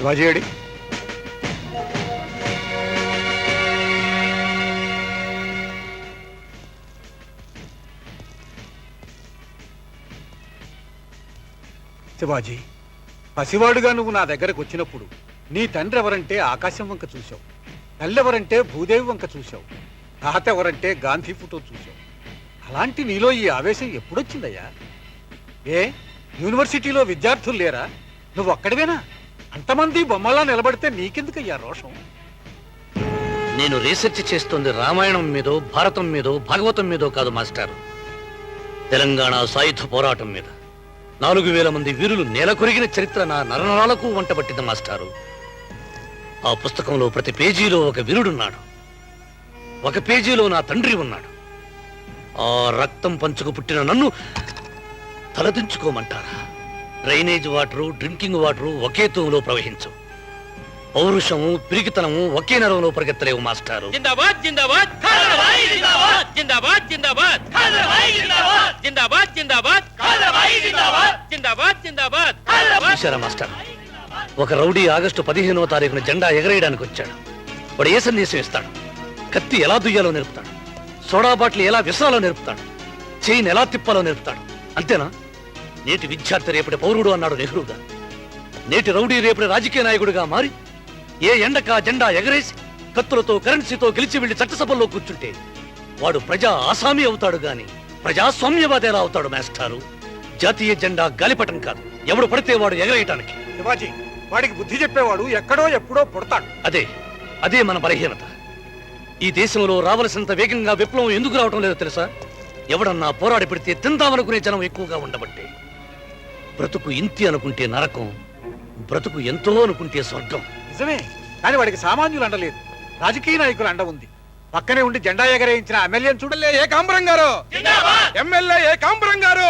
Shivaji AD? Shivaji, పసివాడుగా నువ్వు నా దగ్గరకు వచ్చినప్పుడు నీ తండ్రి ఎవరంటే ఆకాశం వంక చూశావు, తల్లెవరంటే భూదేవి వంక చూశావు, తాత ఎవరంటే గాంధీ ఫోటో చూశావు. అలాంటి నీలో ఈ ఆవేశం ఎప్పుడొచ్చిందయ్యా? ఏ యూనివర్సిటీలో విద్యార్థులు లేరా? నువ్వు ఒక్కడివేనా? అంతమంది బొమ్మలా నిలబడితే నీకెందుకయ్యా రోషం? నేను రీసెర్చ్ చేస్తుంది రామాయణం మీదో, భారతం మీదో, భాగవతం మీదో కాదు మాస్టారు. తెలంగాణ సాయుధ పోరాటం మీద 4000 మంది వీరులు నేల కొరిగిన చరిత్ర నా నరనరాలకు వంటబట్టింది మాస్టారు. ఆ పుస్తకంలో ప్రతి పేజీలో ఒక వీరుడున్నాడు, ఒక పేజీలో నా తండ్రి ఉన్నాడు. ఆ రక్తం పంచుకు పుట్టిన నన్ను తలదించుకోమంటారా? డ్రైనేజ్ వాటరు, డ్రింకింగ్ వాటరు ఒకే తూములో ప్రవహించు. పౌరుషము, పిరికితనము ఒకే నరంలో పరిగెత్తలేవు మాస్టారు. జిందాబాద్ జిందాబాద్ జిందాబాద్ జిందాబాద్ జిందాబాద్ జిందాబాద్ జిందాబాద్ జిందాబాద్ జిందాబాద్. చూశారా మాస్టర్, ఒక రౌడీ ఆగస్టు 15వ తారీఖున జెండా ఎగరేయడానికి వచ్చాడు. వాడు ఏ సందేశం ఇస్తాడు? కత్తి ఎలా దుయ్యాలో నేర్పుతాడు, సోడా బాటిల్ ఎలా విసరాలో నేర్పుతాడు, చైన్ ఎలా తిప్పాలో నేర్పుతాడు. అంతేనా? నేటి విద్యార్థి రేపటి పౌరుడు అన్నాడు నెహ్రూగా. నేటి రౌడీ రేపటి రాజకీయ నాయకుడిగా మారి ఏ ఎండక జెండా ఎగరేసి కత్తులతో, కరెన్సీతో గెలిచి వెళ్లి చట్టసభల్లో కూర్చుంటే వాడు ప్రజా ఆసామీ అవుతాడు గాని ప్రజాస్వామ్యవాది ఎలా అవుతాడు మాస్టారు? జాతీయ జెండా గాలిపటం కాదు, ఎవడు పడితే వాడు ఎగరేయటానికి. శివాజీ, వాడికి బుద్ధి చెప్పేవాడు ఎక్కడో ఎప్పుడో పుడతాడు. అదే మన బలహీనత. ఈ దేశంలో రావలసినంత వేగంగా విప్లవం ఎందుకు రావటం లేదో తెలుసా? ఎవడన్నా పోరాడి పెడితే తిందామనుకునే జనం ఎక్కువగా ఉండబట్టే. బ్రతుకు ఇంతి అనుకుంటే నరకం, బ్రతుకు ఎంతో అనుకుంటే స్వర్గం. నిజమే, కానీ వాడికి సామాన్యులు అండలేదు, రాజకీయ నాయకులు అండ ఉంది. పక్కనే ఉండి జెండా ఎగరేయించిన ఎమ్మెల్యేని చూడలే. ఏకాంబరం గారు, ఎమ్మెల్యే ఏకాంబరం గారు.